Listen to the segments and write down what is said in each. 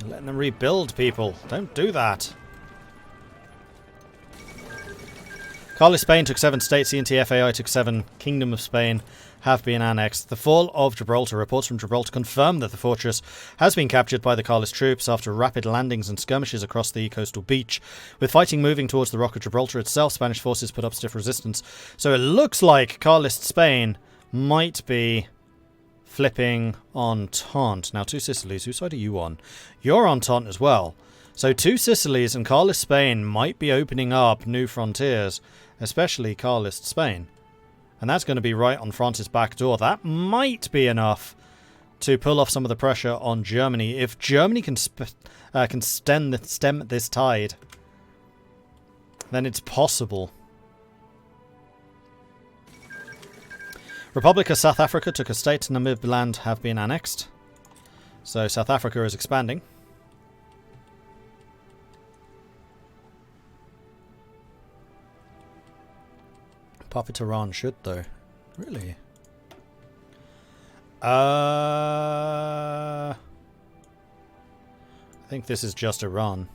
letting them rebuild people. Don't do that. Carlist Spain took 7 states, CNT FAI took 7, Kingdom of Spain have been annexed. The fall of Gibraltar. Reports from Gibraltar confirm that the fortress has been captured by the Carlist troops after rapid landings and skirmishes across the coastal beach. With fighting moving towards the Rock of Gibraltar itself, Spanish forces put up stiff resistance. So it looks like Carlist Spain might be flipping Entente. Now, 2 Sicilies, whose side are you on? You're Entente as well. So 2 Sicilies and Carlist Spain might be opening up new frontiers, especially Carlist Spain. And that's going to be right on France's back door. That might be enough to pull off some of the pressure on Germany. If Germany can stem this tide, then it's possible. Republic of South Africa took a state. Namibiland have been annexed. So South Africa is expanding. Puppet Iran should, though. Really? I think this is just Iran.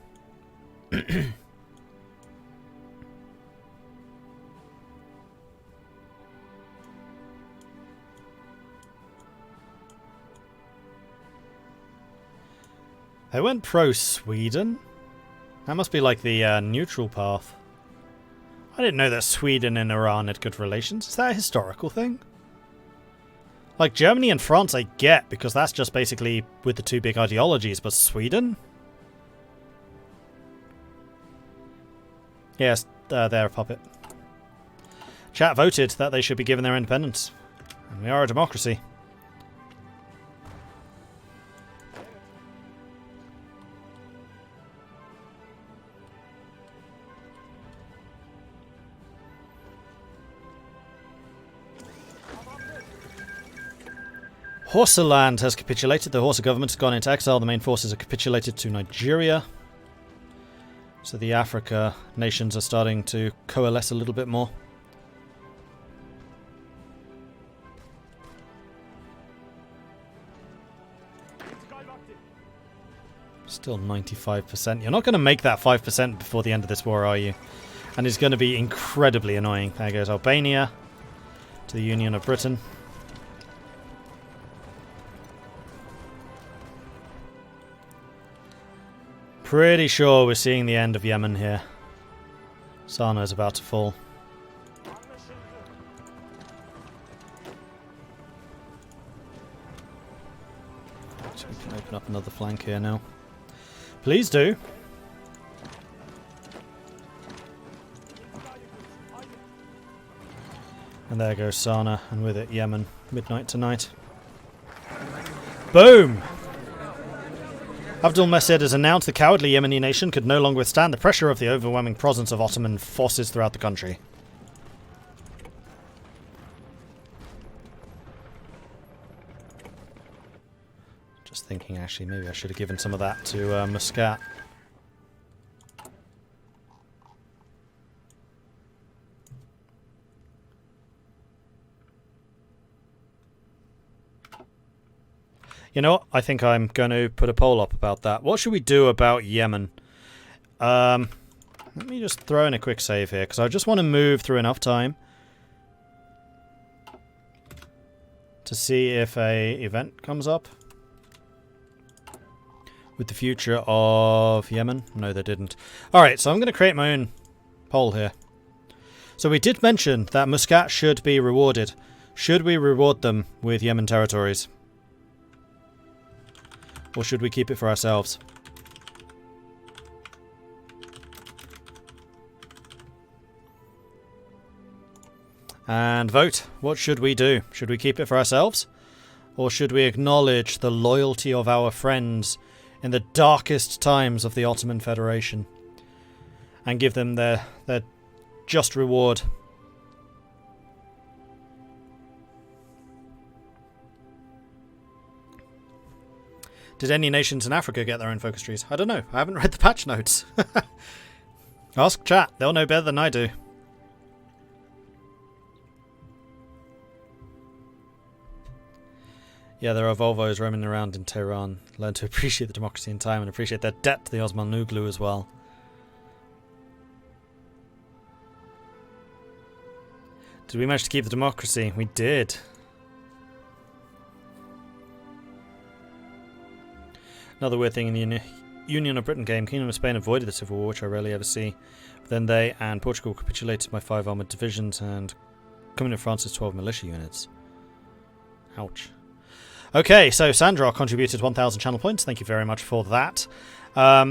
They went pro-Sweden? That must be like the neutral path. I didn't know that Sweden and Iran had good relations. Is that a historical thing? Like, Germany and France I get, because that's just basically with the 2 big ideologies, but Sweden? Yes, they're a puppet. Chat voted that they should be given their independence. And we are a democracy. Horsaland has capitulated. The Horsa government has gone into exile. The main forces are capitulated to Nigeria. So the Africa nations are starting to coalesce a little bit more. Still 95%. You're not going to make that 5% before the end of this war, are you? And it's going to be incredibly annoying. There goes Albania to the Union of Britain. Pretty sure we're seeing the end of Yemen here. Sana'a is about to fall. So we can open up another flank here now. Please do. And there goes Sana'a, and with it Yemen. Midnight tonight. Boom! Abdul Messed has announced the cowardly Yemeni nation could no longer withstand the pressure of the overwhelming presence of Ottoman forces throughout the country. Just thinking, actually, maybe I should have given some of that to Muscat. You know what? I think I'm going to put a poll up about that. What should we do about Yemen? Let me just throw in a quick save here, because I just want to move through enough time to see if a event comes up with the future of Yemen. No, they didn't. Alright, so I'm going to create my own poll here. So we did mention that Muscat should be rewarded. Should we reward them with Yemen territories? Or should we keep it for ourselves? And vote. What should we do? Should we keep it for ourselves? Or should we acknowledge the loyalty of our friends in the darkest times of the Ottoman Federation and give them their just reward? Did any nations in Africa get their own focus trees? I don't know. I haven't read the patch notes. Ask chat. They'll know better than I do. Yeah, there are Volvos roaming around in Tehran. Learn to appreciate the democracy in time and appreciate their debt to the Osman Nuglu as well. Did we manage to keep the democracy? We did. Another weird thing in the Union of Britain game, Kingdom of Spain avoided the civil war, which I rarely ever see. But then they and Portugal capitulated by 5 armoured divisions, and coming to France is 12 militia units. Ouch. Okay, so Sandra contributed 1,000 channel points. Thank you very much for that.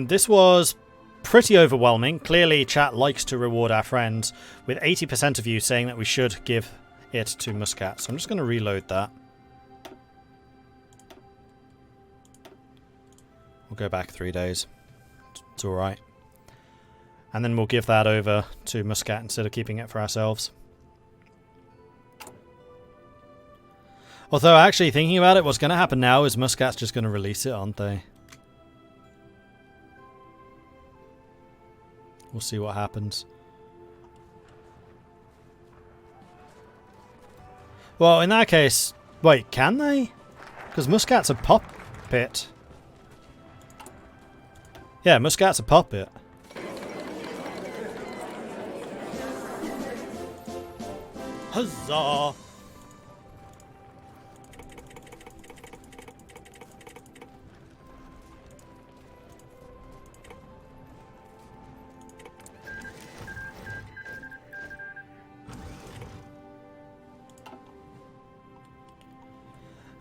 This was pretty overwhelming. Clearly, chat likes to reward our friends, with 80% of you saying that we should give it to Muscat. So I'm just going to reload that. We'll go back 3 days. It's alright. And then we'll give that over to Muscat instead of keeping it for ourselves. Although, actually, thinking about it, what's going to happen now is Muscat's just going to release it, aren't they? We'll see what happens. Well, in that case... Wait, can they? Because Muscat's a puppet. Yeah, Muscat's a puppet. Huzzah!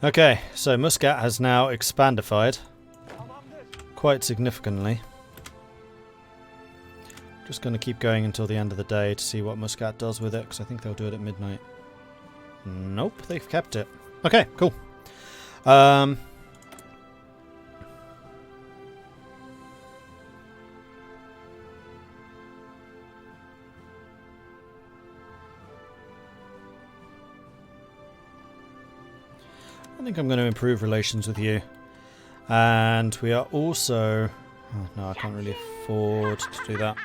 Okay, so Muscat has now expandified quite significantly. Just going to keep going until the end of the day to see what Muscat does with it, because I think they'll do it at midnight. Nope, they've kept it. Okay, cool. I think I'm going to improve relations with you. And we are also... Oh, no, I can't really afford to do that.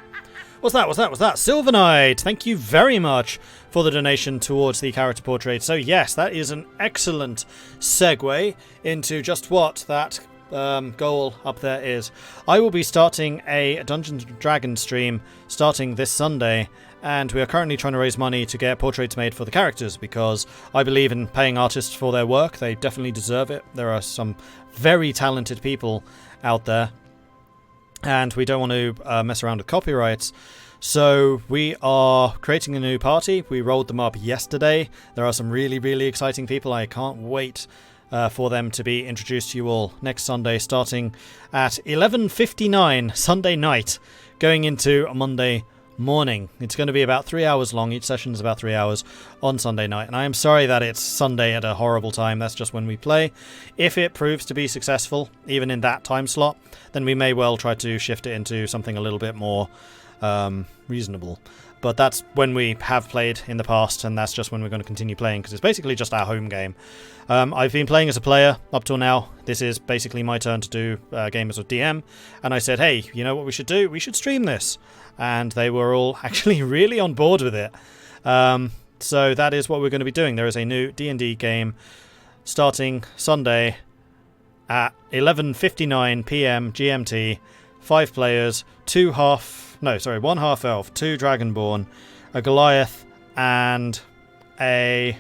What's that? Silver Knight! Thank you very much for the donation towards the character portrait. So yes, that is an excellent segue into just what that goal up there is. I will be starting a Dungeons & Dragons stream starting this Sunday, and we are currently trying to raise money to get portraits made for the characters, because I believe in paying artists for their work. They definitely deserve it. There are some very talented people out there, and we don't want to mess around with copyrights. So we are creating a new party. We rolled them up yesterday. There are some really, really exciting people. I can't wait for them to be introduced to you all next Sunday, starting at 11:59 Sunday night, going into Monday morning. It's going to be about 3 hours long. Each session is about 3 hours on Sunday night. And I am sorry that it's Sunday at a horrible time. That's just when we play. If it proves to be successful, even in that time slot, then we may well try to shift it into something a little bit more reasonable. But that's when we have played in the past, and that's just when we're going to continue playing, because it's basically just our home game. I've been playing as a player up till now. This is basically my turn to do game as a DM, and I said, hey, you know what we should do? We should stream this. And they were all actually really on board with it. So that is what we're going to be doing. There is a new D&D game starting Sunday at 11:59 PM GMT. 5 players, 1 half elf, 2 dragonborn, a Goliath, and a...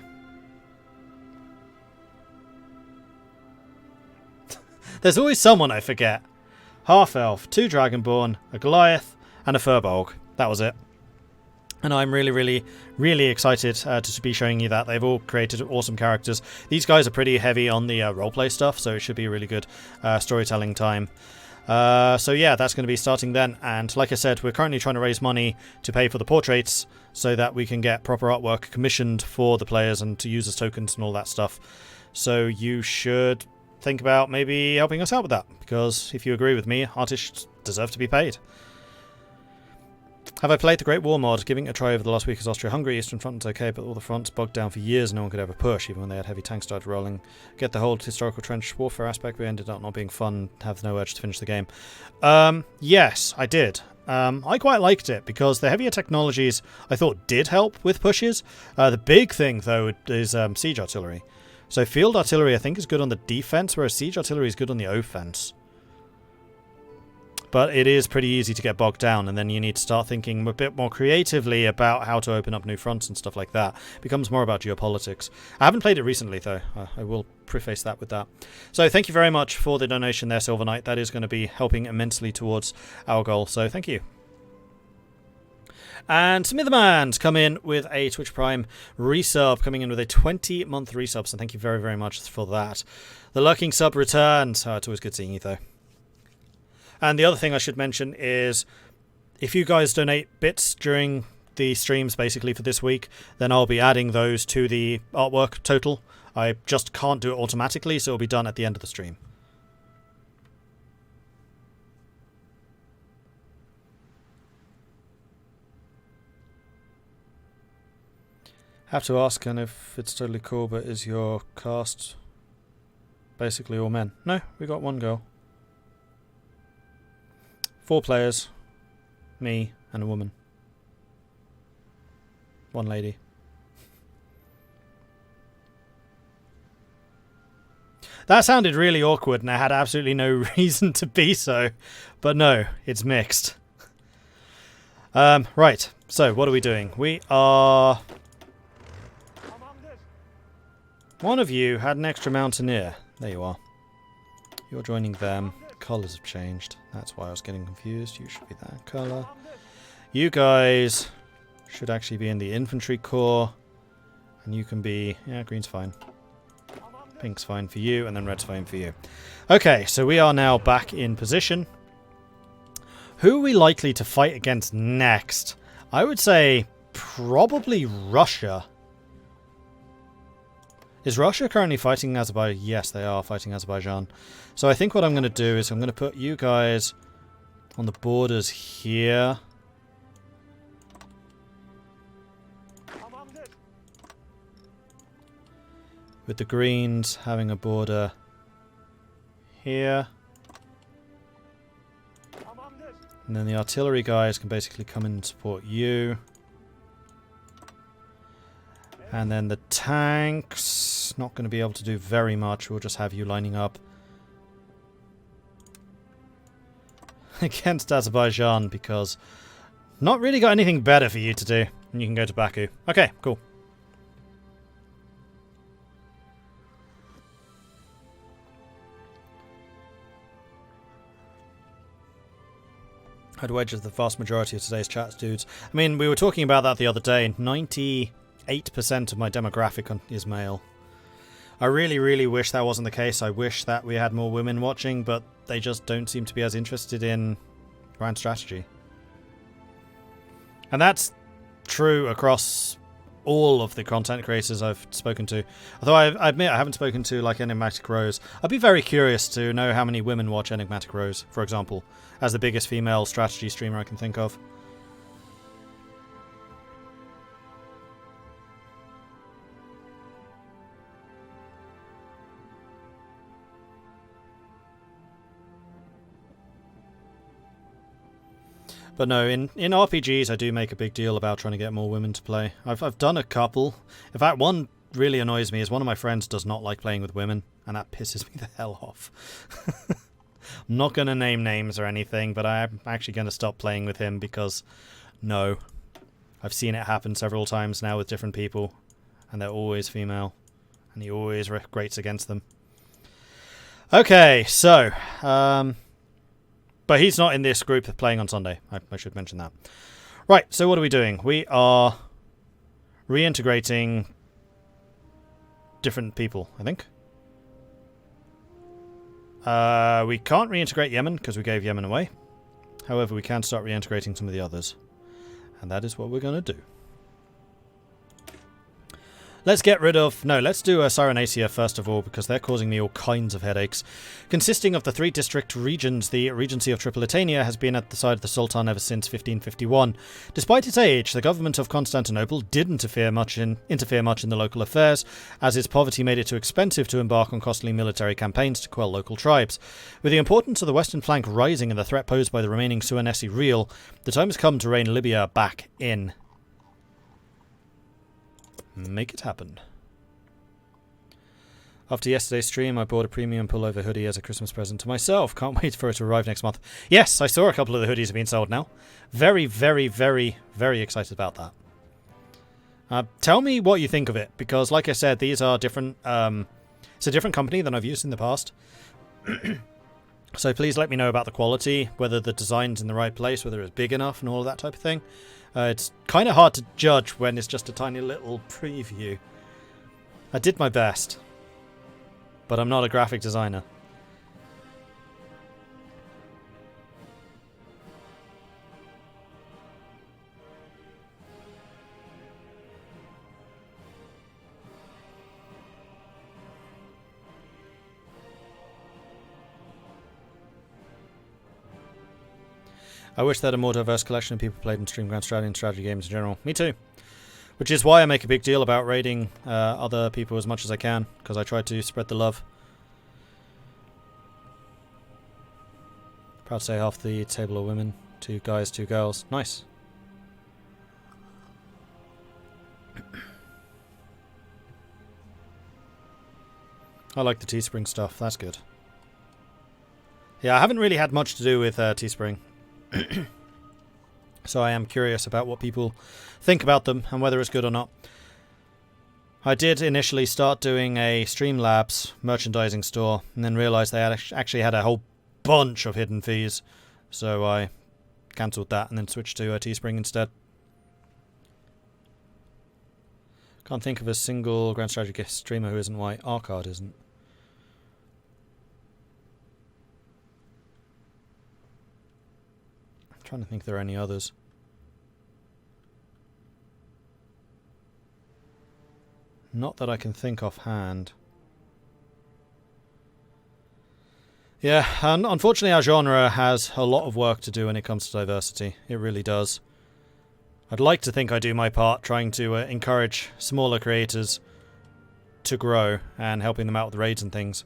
There's always someone I forget. Half elf, 2 dragonborn, a Goliath, and a Furbolg. That was it. And I'm really, really, really excited to be showing you that. They've all created awesome characters. These guys are pretty heavy on the roleplay stuff, so it should be a really good storytelling time. So yeah, that's going to be starting then, and like I said, we're currently trying to raise money to pay for the portraits so that we can get proper artwork commissioned for the players and to use as tokens and all that stuff. So you should think about maybe helping us out with that, because if you agree with me, artists deserve to be paid. Have I played the Great War mod? Giving it a try over the last week is Austria-Hungary. Eastern Front is okay, but all the fronts bogged down for years. No one could ever push, even when they had heavy tanks started rolling. Get the whole historical trench warfare aspect, but ended up not being fun. Have no urge to finish the game. Yes, I did. I quite liked it, because the heavier technologies I thought did help with pushes. The big thing, though, is siege artillery, So field artillery, I think, is good on the defense, whereas siege artillery is good on the offense. But it is pretty easy to get bogged down, and then you need to start thinking a bit more creatively about how to open up new fronts and stuff like that. It becomes more about geopolitics. I haven't played it recently, though. I will preface that with that. So thank you very much for the donation there, Silver Knight. That is going to be helping immensely towards our goal, so thank you. And Smitherman's come in with a Twitch Prime resub, coming in with a 20-month resub, so thank you very, very much for that. The lurking sub returns. Oh, it's always good seeing you, though. And the other thing I should mention is, if you guys donate bits during the streams, basically, for this week, then I'll be adding those to the artwork total. I just can't do it automatically, so it'll be done at the end of the stream. Have to ask, and if it's totally cool, but is your cast basically all men? No, we got one girl. 4 players. Me and a woman. 1 lady. That sounded really awkward, and it had absolutely no reason to be so. But no, it's mixed. Right, so what are we doing? We are... One of you had an extra mountaineer. There you are. You're joining them. Colours have changed. That's why I was getting confused. You should be that colour. You guys should actually be in the infantry corps. And you can be... Yeah, green's fine. Pink's fine for you, and then red's fine for you. Okay, so we are now back in position. Who are we likely to fight against next? I would say probably Russia. Is Russia currently fighting Azerbaijan? Yes, they are fighting Azerbaijan. So I think what I'm going to do is I'm going to put you guys on the borders here. With the Greens having a border here. And then the artillery guys can basically come in and support you. And then the tanks, not going to be able to do very much. We'll just have you lining up against Azerbaijan because not really got anything better for you to do. And you can go to Baku. Okay, cool. I'd wager the vast majority of today's chats, dudes. I mean, we were talking about that the other day. 98% of my demographic is male. I really, really wish that wasn't the case. I wish that we had more women watching, but they just don't seem to be as interested in grand strategy. And that's true across all of the content creators I've spoken to. Although I admit I haven't spoken to, like, Enigmatic Rose. I'd be very curious to know how many women watch Enigmatic Rose, for example, as the biggest female strategy streamer I can think of. But no, in RPGs I do make a big deal about trying to get more women to play. I've done a couple. In fact, one really annoys me is one of my friends does not like playing with women, and that pisses me the hell off. I'm not going to name names or anything, but I'm actually going to stop playing with him because, no. I've seen it happen several times now with different people, and they're always female, and he always grates against them. Okay, so... But he's not in this group playing on Sunday. I should mention that. Right, so what are we doing? We are reintegrating different people, I think. We can't reintegrate Yemen because we gave Yemen away. However, we can start reintegrating some of the others. And that is what we're going to do. Let's get rid of... No, let's do Cyrenacia first of all, because they're causing me all kinds of headaches. Consisting of the 3 district regions, the Regency of Tripolitania has been at the side of the Sultan ever since 1551. Despite its age, the government of Constantinople did interfere much in the local affairs, as its poverty made it too expensive to embark on costly military campaigns to quell local tribes. With the importance of the western flank rising and the threat posed by the remaining Suanesi real, the time has come to rein Libya back in. Make it happen. After yesterday's stream, I bought a premium pullover hoodie as a Christmas present to myself. Can't wait for it to arrive next month. Yes, I saw a couple of the hoodies have been sold now. Very, very, very, very excited about that. Tell me what you think of it, because like I said, these are different. It's a different company than I've used in the past. So please let me know about the quality, whether the design's in the right place, whether it's big enough and all of that type of thing. It's kind of hard to judge when it's just a tiny little preview. I did my best. But I'm not a graphic designer. I wish they had a more diverse collection of people played in Stream Grand Strategy and strategy games in general. Me too. Which is why I make a big deal about raiding other people as much as I can, because I try to spread the love. Proud to say half the table are women. 2 guys, 2 girls. Nice. I like the Teespring stuff. That's good. Yeah, I haven't really had much to do with Teespring. So I am curious about what people think about them and whether it's good or not. I did initially start doing a Streamlabs merchandising store and then realised they had actually had a whole bunch of hidden fees. So I cancelled that and then switched to Teespring instead. Can't think of a single Grand Strategy streamer who isn't white. Arcard isn't. Trying to think if there are any others. Not that I can think offhand. Yeah, unfortunately our genre has a lot of work to do when it comes to diversity. It really does. I'd like to think I do my part trying to encourage smaller creators to grow and helping them out with raids and things.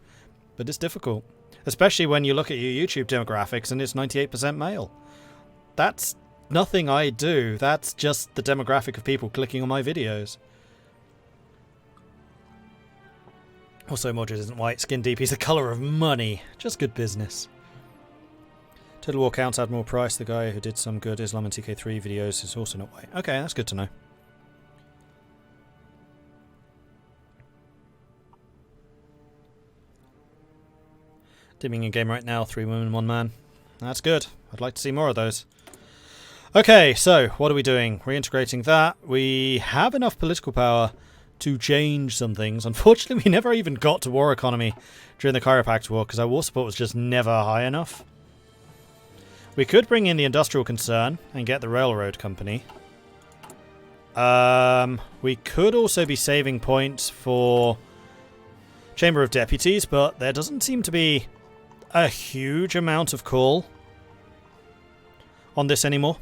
But it's difficult. Especially when you look at your YouTube demographics and it's 98% male. That's nothing I do. That's just the demographic of people clicking on my videos. Also, Mordred isn't white. Skin DP is the colour of money. Just good business. Total War counts Admiral Price, the guy who did some good Islam and TK3 videos, is also not white. Okay, that's good to know. Dimming in game right now, 3 women, 1 man. That's good. I'd like to see more of those. Okay, so what are we doing? Reintegrating that. We have enough political power to change some things. Unfortunately, we never even got to war economy during the Kaiserreich War because our war support was just never high enough. We could bring in the industrial concern and get the railroad company. We could also be saving points for Chamber of Deputies, but there doesn't seem to be a huge amount of call on this anymore.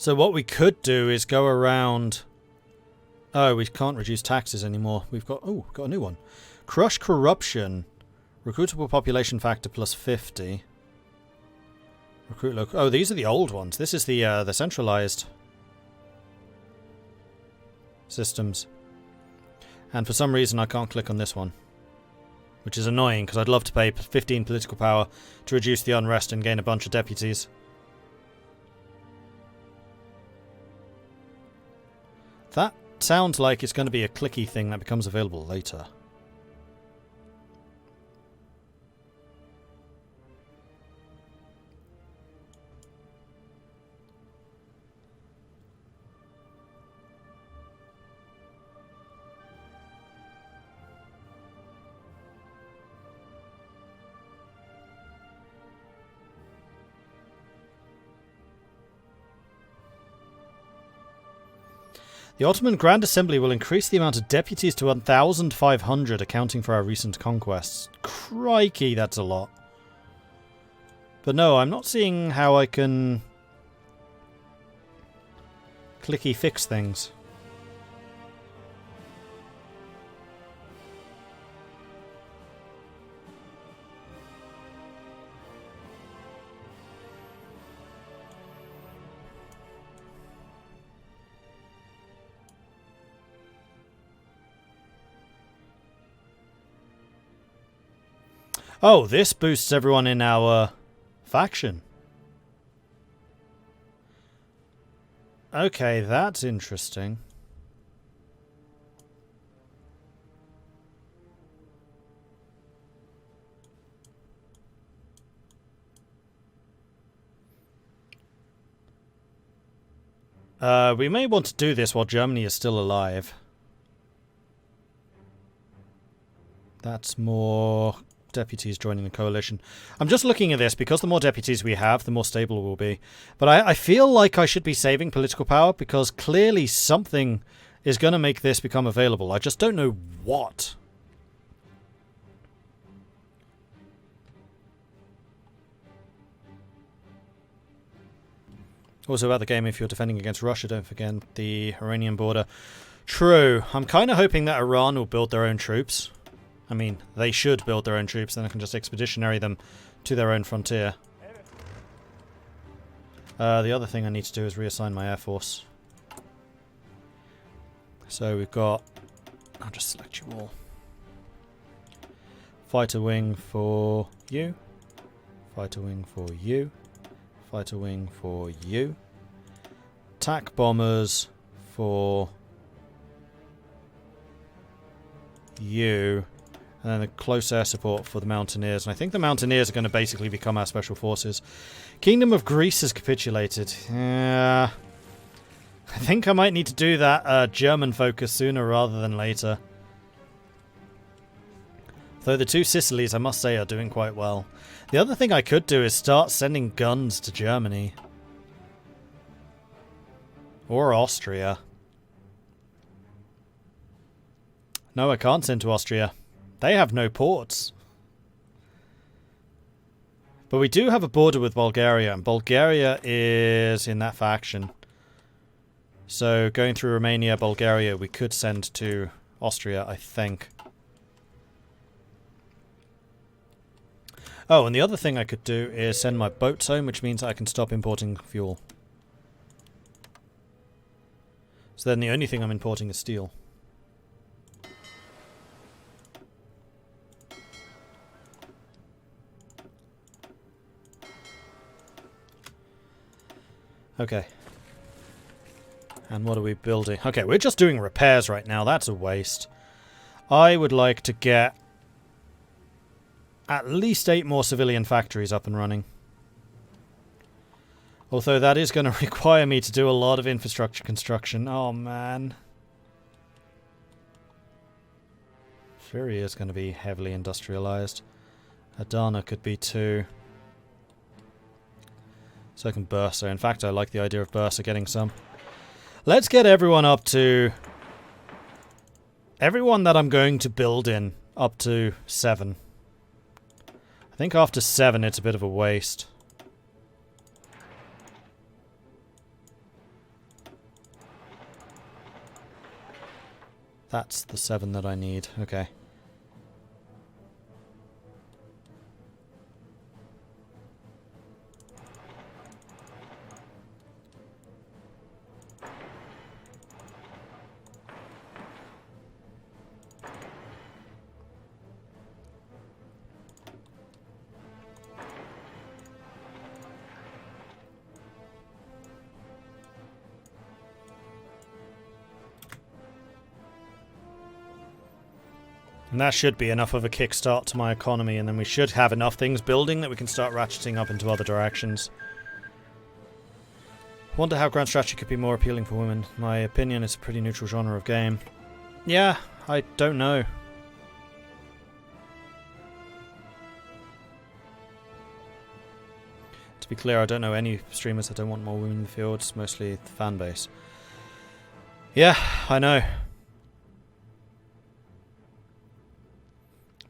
So what we could do is go around... Oh, we can't reduce taxes anymore. We've got... Oh, got a new one. Crush corruption. Recruitable population factor plus 50. Recruit local... Oh, these are the old ones. This is the centralized systems. And for some reason I can't click on this one. Which is annoying, because I'd love to pay 15 political power to reduce the unrest and gain a bunch of deputies. That sounds like it's going to be a clicky thing that becomes available later. The Ottoman Grand Assembly will increase the amount of deputies to 1,500, accounting for our recent conquests. Crikey, that's a lot. But no, I'm not seeing how I can clicky fix things. Oh, this boosts everyone in our faction. Okay, that's interesting. We may want to do this while Germany is still alive. That's more deputies joining the coalition. I'm just looking at this, because the more deputies we have, the more stable we'll be. But I feel like I should be saving political power, because clearly something is going to make this become available. I just don't know what. Also about the game, if you're defending against Russia, don't forget the Iranian border. True. I'm kind of hoping that Iran will build their own troops. I mean, they should build their own troops, then I can just expeditionary them to their own frontier. The other thing I need to do is reassign my air force. So we've got... I'll just select you all. Fighter wing for you. Fighter wing for you. Fighter wing for you. Attack bombers for you. And then the close air support for the Mountaineers. And I think the Mountaineers are going to basically become our special forces. Kingdom of Greece has capitulated. Yeah. I think I might need to do that German focus sooner rather than later. Though the two Sicilies, I must say, are doing quite well. The other thing I could do is start sending guns to Germany. Or Austria. No, I can't send to Austria. They have no ports. But we do have a border with Bulgaria, and Bulgaria is in that faction. So going through Romania, Bulgaria, we could send to Austria, I think. Oh, and the other thing I could do is send my boats home, which means I can stop importing fuel. So then the only thing I'm importing is steel. Okay. And what are we building? Okay, we're just doing repairs right now. That's a waste. I would like to get at least 8 more civilian factories up and running. Although that is going to require me to do a lot of infrastructure construction. Oh, man. Syria is going to be heavily industrialized. Adana could be too. So can Bursa. In fact, I like the idea of Bursa getting some. Let's get everyone up to... Everyone that I'm going to build in up to 7. I think after 7 it's a bit of a waste. That's the 7 that I need. Okay. And that should be enough of a kickstart to my economy, and then we should have enough things building that we can start ratcheting up into other directions. Wonder how grand strategy could be more appealing for women. My opinion, it's a pretty neutral genre of game. Yeah, I don't know. To be clear, I don't know any streamers that don't want more women in the field. It's mostly the fan base. Yeah, I know.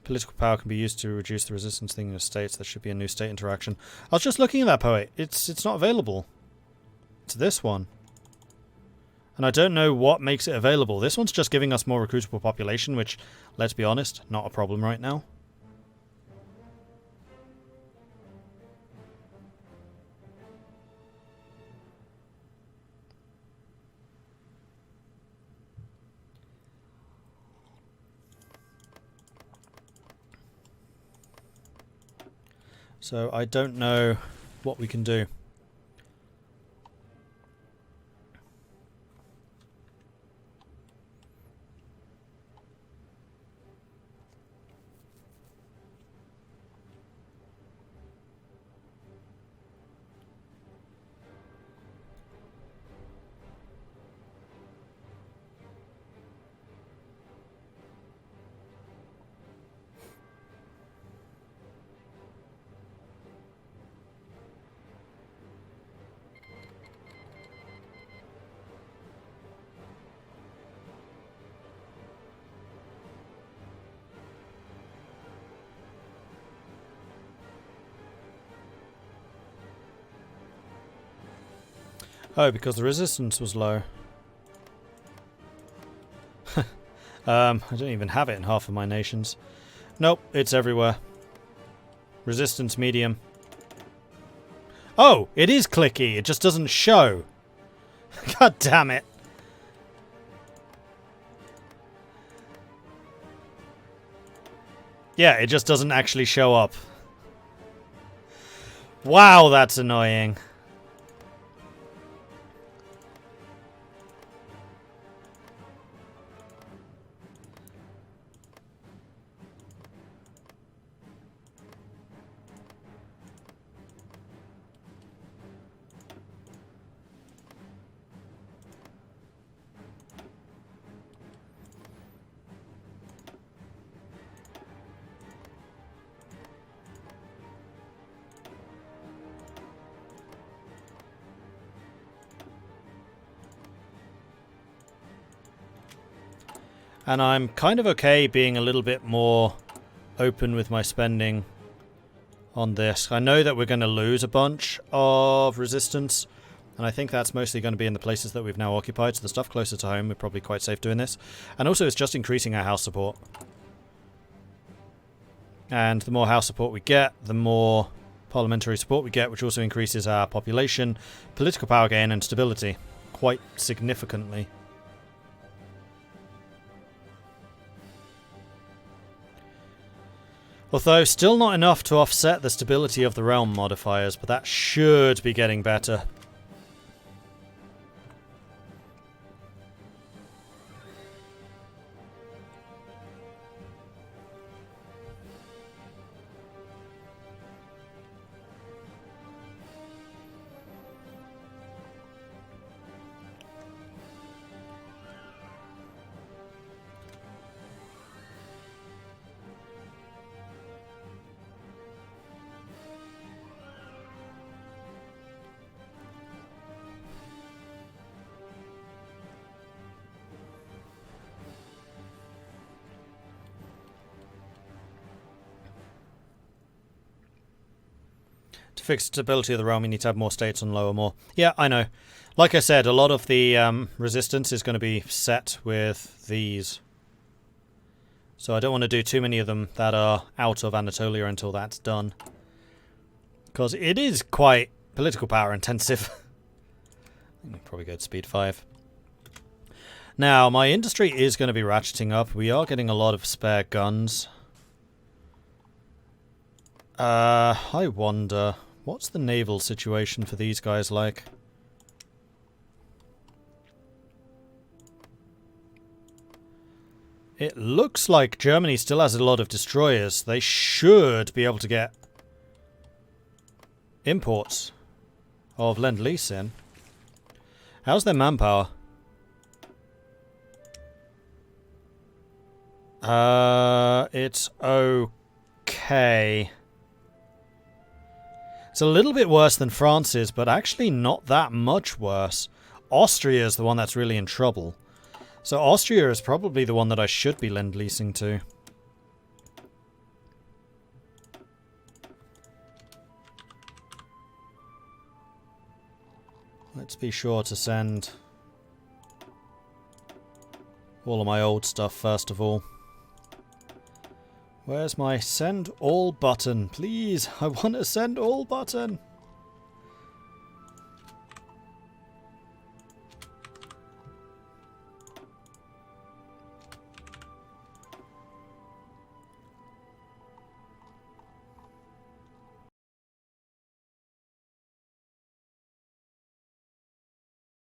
Political power can be used to reduce the resistance thing in the states. There should be a new state interaction. I was just looking at that poet. It's not available. It's this one. And I don't know what makes it available. This one's just giving us more recruitable population, which, let's be honest, not a problem right now. So I don't know what we can do. Oh, because the resistance was low. I don't even have it in half of my nations. Nope, it's everywhere. Resistance medium. Oh, it is clicky. It just doesn't show. God damn it. Yeah, it just doesn't actually show up. Wow, that's annoying. And I'm kind of okay being a little bit more open with my spending on this. I know that we're going to lose a bunch of resistance, and I think that's mostly going to be in the places that we've now occupied, so the stuff closer to home, we're probably quite safe doing this. And also it's just increasing our house support. And the more house support we get, the more parliamentary support we get, which also increases our population, political power gain, and stability quite significantly. Although, still not enough to offset the stability of the realm modifiers, but that should be getting better. To fix stability of the realm, you need to have more states on lower more. Yeah, I know. Like I said, a lot of the resistance is going to be set with these. So I don't want to do too many of them that are out of Anatolia until that's done. Because it is quite political power intensive. I'll probably go to speed 5. Now, my industry is going to be ratcheting up. We are getting a lot of spare guns. I wonder, what's the naval situation for these guys like? It looks like Germany still has a lot of destroyers. They should be able to get imports of Lend-Lease in. How's their manpower? It's okay. It's a little bit worse than France's, but actually not that much worse. Austria is the one that's really in trouble. So Austria is probably the one that I should be lend-leasing to. Let's be sure to send all of my old stuff first of all. Where's my send all button? Please, I want to send all button.